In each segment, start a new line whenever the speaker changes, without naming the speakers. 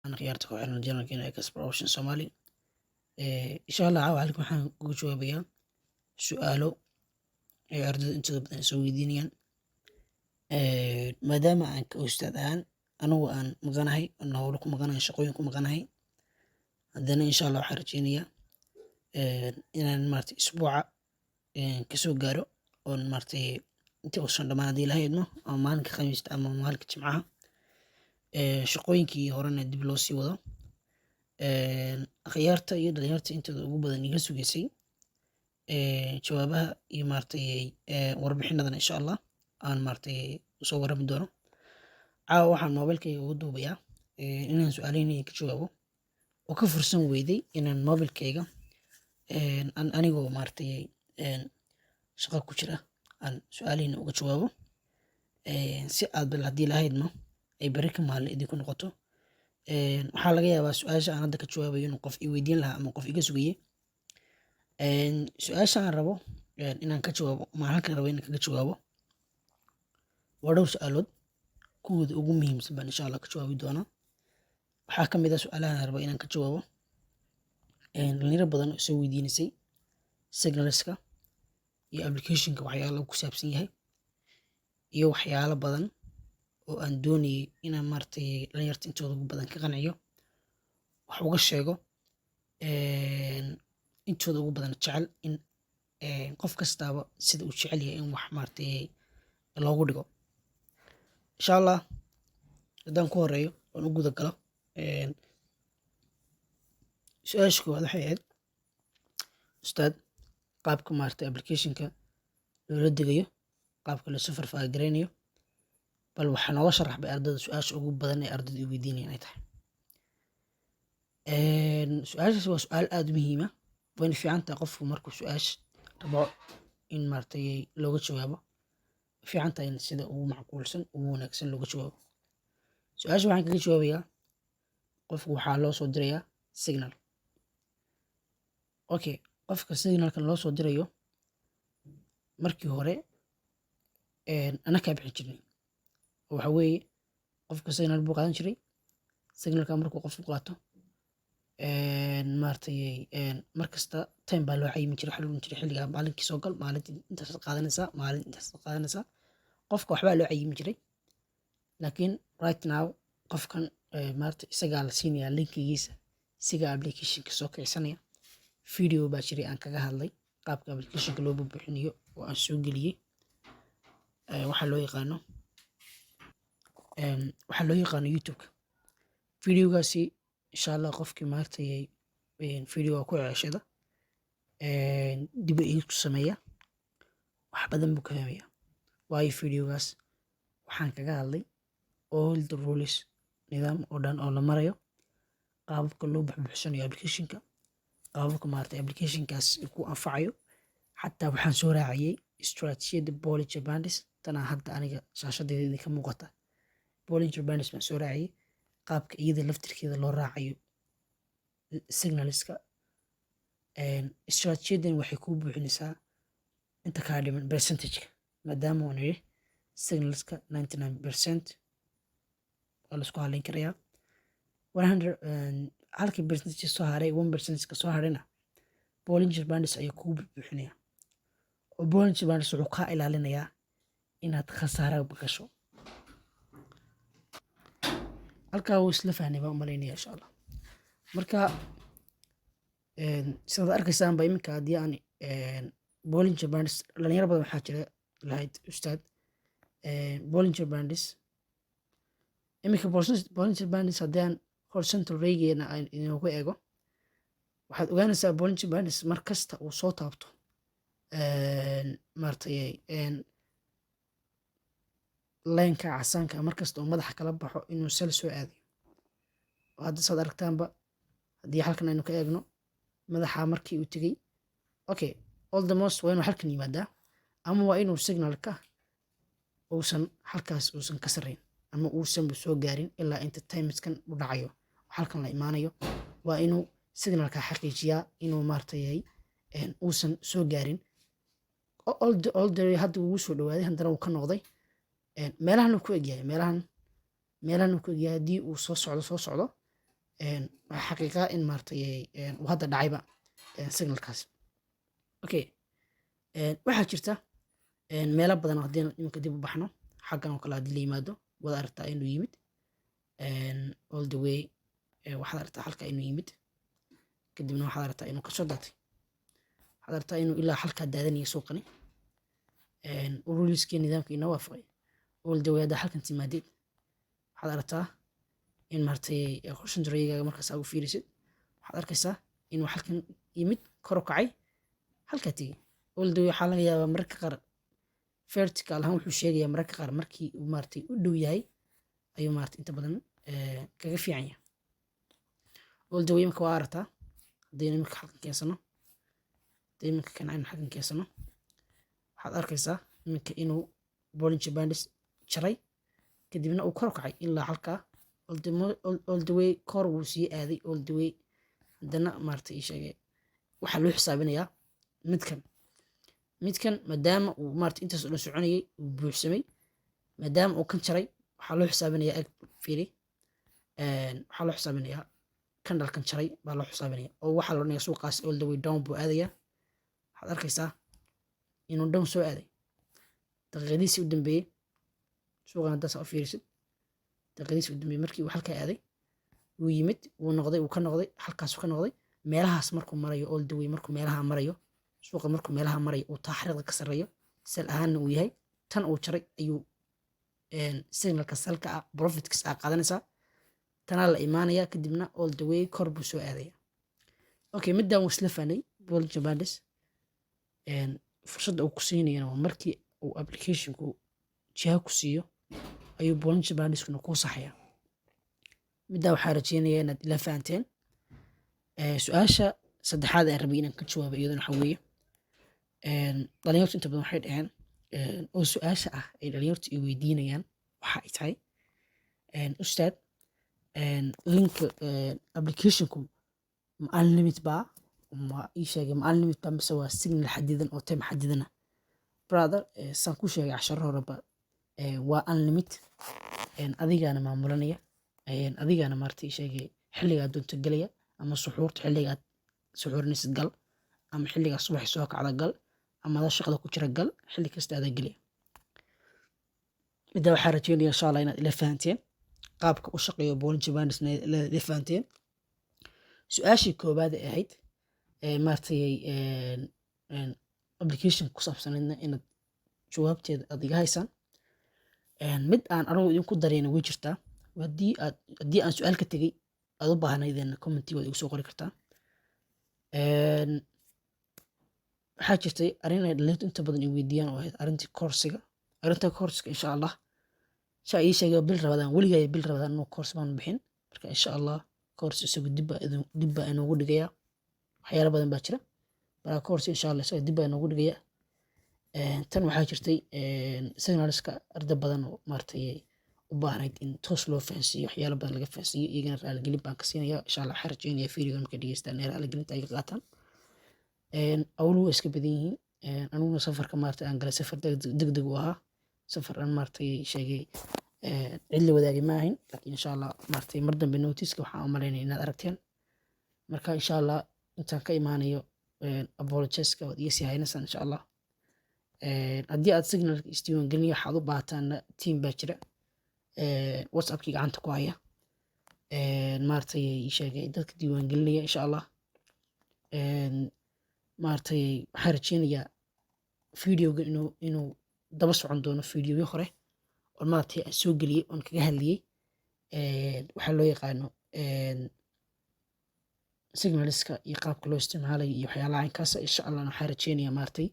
أنا خيارتك وحنا الجنرال كنا إكسبر أوبشن Somali إن شاء الله caawa halkan waxaan uga jawaabayaa su'aalo ay ardayda intooda badan soo weydiinayaan maadaama aan ka ustaad ahaan anigu aan maqanahay ana howlo ku maqanahay shaqooyin ku maqanahay haddana insha allah waxaan rajeynayaa inaan maaragtay isbuuca kasoo gaaro oon maaragtay intii uusan dhammaan haddii la idmo ama maalinka khamiista ama maalinka jimcaha shaqooyinkii horena dib loo sii wado akhyaarta iyo dhalinyarta intooda ugu badan iga sugaysay jawaabaha iyo maaragtay warbixinadan insha allah aan maaragtay usoo warami doono caawa waxaan moobilkayga ugu duubayaa inaan su-aalihii ka jawaabo oo ka fursan weyday inaan moobilkayga aan anigoo maaragtay shaqo ku jira aan su-aalihiina uga jawaabo si aad bal haddii lahaydma ay bari ka maalin idinku noqoto waxaa laga yaabaa su-aasha aan hadda ka jawaabayo inuu qof i weydiin lahaa ama qof iga sugayey su-aasha aan rabo inaan ka jawaabo ama halkan rabo inaan kaga jawaabo waa dhowr su-aalood kuwooda ugu muhiimsan baan insha allah ka jawaabi doonaa waxaa ka mid ah su-aalahan aan rabo inaan ka jawaabo dhalinyaro badan oo soo weydiinisay signalska iyo applicationka waxyaalo ku saabsan yahay iyo waxyaalo badan oo aan doonayay inaan maaragtay dhalinyarta intooda ugu badan ka qanciyo wax uga sheego intooda ugu badan jecel in qof kastaaba sida uu jecel yahay in wax maaragtay loogu dhigo insha allah haddaan ku horeeyo oon u guda galo su-aasha koowaad waxay ahayd ustaad qaabka maaragtay applicationka loola degayo qaabka lasoo farfaagareynayo bal waxaa nooga sharax bay ardayda su-aasha ugu badan ee ardayda i weydiinayaan ay tahay su-aashaas waa su-aal aada u muhiima wayna fiican tahay qofku markuu su-aasha rabo in maaragtay looga jawaabo fiican tahay in sida ugu macquulsan ugu wanaagsan looga jawaabo su-aasha waxaan kaga jawaabayaa qofku waxaa loo soo dirayaa signal okay qofka signalkan loo soo dirayo markii hore ana kaa bixin jirnay waxa weeye qofka signal buu qaadan jiray signalka markuu qofku qaato maaragtay markasta time baa loo cayimi jiray xaluun jiray xilligaa maalinkii soo gal maalintii intaas qaadanaysaa maalin intaas qaadanaysaa qofka waxbaa loo cayimi jiray laakiin right now qofkan maaragtay isagaa la siinayaa linkigiisa isagaa applicationka soo kicsanaya video baa jiray aan kaga hadlay qaabka applicationka loo buuxinayo oo aan soo geliyey waxaa loo yaqaano youtube-ka videogaasi insha allah qofkii maaragtay videoga ku ceeshada dib igu sameeya wax badan buu ka fahmaya waayo videogaas waxaan kaga hadlay all the rules nidaam oo dhan oo la marayo qaababka loo buuxbuuxsanayo applicationka qaababka maaragtay applicationkaas ku anfacayo xataa waxaan soo raaciyey istaraatiijiyadda Bollinger Bands tanaa hadda aniga shaashadeeda idinka muuqata Bollinger Bands baan soo raaciyey qaabka iyada laftirkeeda loo raacayo signalska istaraatiijiyadan waxay kuu buuxinaysaa inta kaa dhiman percentage-ka maadaama aan yidhi signalska 99% waa laisku halayn karayaa 100 halkii percentage soo haray 1% ka soo harayna Bollinger Bands ayaa kuu buuxinaya oo Bollinger Bands wuxuu kaa ilaalinayaa inaad khasaare gasho halkaa wuu isla fahnay baan u malaynaya insha allah marka sidaad arkaysaan ba iminka haddii aan Bollinger Bands dhalinyaro badan waxaa jira lahayd ustaad Bollinger Bands iminka Bollinger Bands haddii aan horizontal raygeena aan inoogu eego waxaad ogaanaysaa Bollinger Bands mar kasta uu soo taabto maaragtay leenka casaanka mar kasta oo madaxa kala baxo inuu sel soo aadayo oo hadda saad aragtaanba haddii halkan aynu ka eegno madaxa markii uu tegey okay almost waa inuu halkan yimaadaa ama waa inuu signalka uusan halkaas uusan ka sarreyn ama uusan soo gaarin ilaa inta timeskan u dhacayo halkan la imaanayo waa inuu signalka xaqiijiyaa inuu maaragtay uusan soo gaarin all the way hadda wuu soo dhawaaday haddana uu ka noqday meelahan uu ku egyahay meelahan uu ku egyahay haddii uu soo socdo waa xaqiiqa in maartay uu hadda dhacayba signalkaas. Okay, waxaa jirta meelo badan haddii iminka dib u baxno xaggan oo kale haddii la yimaado waad aragtaa inuu yimid all the way, waxaad aragtaa halka inuu yimid, kadibna waxaad aragtaa inuu kasoo daatay, waxaad aragtaa inuu ilaa halkaa daadanayo suuqani. ruleska nidaamka inoo waafaqay all the way haddaa halkan timaadid waxaad aragtaa in maartay qorshan darayigaaga markaas aad u fiirisid waxaad arkaysaa inuu halkan yimid kor u kacay halkaa tegey. all the way waxaa laga yaabaa mararka qaar vertical ahaan wuxuu sheegayaa mararka qaar markii uu maartay u dhow yahay ayuu maartay inta badan kaga fiican yahay. all the way imika waa aragtaa haddaynu imika halkan keensano, haddii imika kancaynu halkan keensano waxaad arkaysaa iminka inuu Bollinger Bands jaray kadibna uu kor u kacay ilaa halkaa all the way kor wuu sii aaday all the way. haddana maartay sheegay waxaa loo xisaabinayaa midkan maadaama uu maartay intaas oo dhan soconayay uu buuxsamay, maadaama uu kan jaray waxaa loo xisaabinayaa eg fiiri, waxaa loo xisaabinayaa kan dhalkan jaray baa loo xisaabinaya oo waxaa la odhanayaa suuqaas all the way down buu aadayaa. waxaad arkaysaa inuu down soo aaday daqiiqadiisii u dambeeyey suuqan haddaas u fiirisid daqiiqadiisii u dambeeyey markii uu halkaa aaday wuu yimid wuu noqday wuu ka noqday halkaasuu ka noqday meelahaas markuu marayo all the way markuu meelaha marayo suuqa markuu meelaha marayo uu taariikhda ka sarreeyo sal ahaanna uu yahay tan uu jaray ayuu signalka salka ah profitkiis aa qaadanaysaa tanaa la imaanayaa kadibna all the way kor buu soo aadaya. okay, middan wuu isla fahnay Bollinger Bands fursadda uu ku siinayana waa markii uu applicationku jiha ku siiyo ayuu Bollinger Bandskuna kuu saxaya. middaa waxaa rajeynayaa inaad ila fahanteen. su-aasha saddexaad aan rabay inaan ka jawaabo iyadana waxaa weeye dhalinyartu inta badan waxay dhaheen oo su-aasha ah ay dhalinyartu i weydiinayaan waxa ay tahay ustaad linka applicationku ma unlimit baa ma ii sheegay ma unlimit baa mise waa signal xadidan oo time xadidana. brother saan ku sheegay casharo horeba waa unlimit, adigaana maamulanaya, adigaana maartay sheegay xilligaa doonto galaya ama suxuurta xilligaad suxuurinaysid gal ama xilligaa subaxi soo kacda gal ama ada shaqada ku jira gal xilli kasta adaa gelaya. middaa waxaa rajeynaya insha allah inaad ila fahanteen qaabka u shaqeeyo Bollinger Bands ila fahanteen. su-aashii koobaad ee ahayd maartay application ku saabsanaydna inaad jawaabteeda aad iga haysaan. mid aan anigu idinku darayna way jirtaa haddii aan su-aal ka tegey aad u baahnaydeen commenti waad igu soo qori kartaa. waxaa jirtay arrin ay dhalinyartu inta badan i weydiiyaan oo ahayd arrintii koorsiga. arrinta koorsiga insha allah shaa ii sheegay bil rabadaan weligaa bil rabadaan inuu koors baan bixin marka insha allah koors isagu dib baa inoogu dhigayaa waxyaalo badan baa jira marka koors insha allah isaga dib baa inoogu dhigayaa. tan waxaa jirtay signalska arday badan oo maartay u baahnayd in toos loo fahansiiyo waxyaalo badan laga fahansiiyo iyagana raaligelin baan ka siinayaa insha allah. waxaan rajeynayaa fiiriga markay dhegeystaan ee raaligelinta ay ka qaataan. awlu waa iska badan yihiin aniguna safarka maartay aan galay safar degdeg u ahaa safar aan maartay sheegay cid la wadaagay ma ahayn laakiin insha allah maartay mar dambe notiska waxaan u malaynaya inaad aragteen marka insha allah intaan ka imaanayo apologiska waad iga sii haynaysaan insha allah. haddii aad signalka isdiiwaan gelin waxaad u baahataanna team baa jira whatsappkii gacanta ku haya maartay sheegay dadka diiwaan gelinaya insha allah. maartay waxaan rajeynayaa videoga inuu daba socon doono videoyo hore oo maartay aan soo geliyey oon kaga hadliyey waxaa loo yaqaano signalska iyo qaabka loo isticmaalayo iyo waxyaalaha inkaas insha allah. waxaan rajeynayaa maartay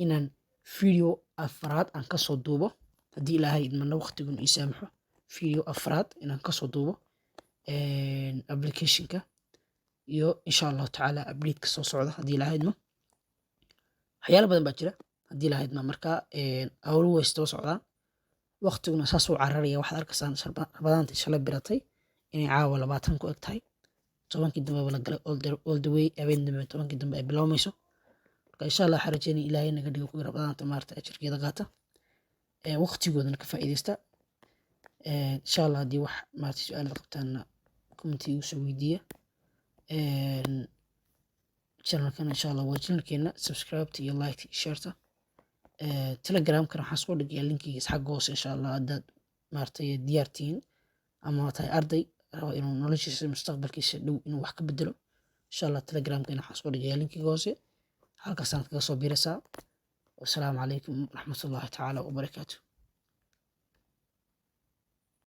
inaan video afraad aan kasoo duubo haddii ilaahay idmana waqtigun ii saamaxo video afraad inaan kasoo duubo applicationka iyo insha allahu tacaala updateka soo socda haddii ilaahay idmo. waxyaalo badan baa jira haddii ilaahay idma marka awlu way isdaba socdaan waqtiguna saas u cararaya. waxaad arkaysaan rabadaanta shalay biratay inay caawa 20 ku eg tahay 10kii dambe la galay all the way habeen dambe 10kii dambe ay bilowmayso marka insha allah waxaan rajeynaya ilaahay naga dhigo kuwii rabadaanta maartay ajirkeeda qaata waqtigoodana ka faa'iidaysta insha allah. haddii wax maartay su-aalaad qabtaanna comment igu soo weydiiya. Channelkan insha Allah waa channelkeena, subscribe iyo like iyo share. Telegramkana waxaan soo dhigayaa linkigiisa xagga hoose insha Allah haddaad maaragtay diyaar tihiin ama tahay arday rabo inuu noloshiisa mustaqbalkiisa dhow inuu wax ka bedelo. insha Allah telegramkana waxaan soo dhigayaa linkiga hoose, halkaasaan kaga soo biiraysaa. Wassalaamu calaykum waraxmatullaahi tacaala wabarakaatuh.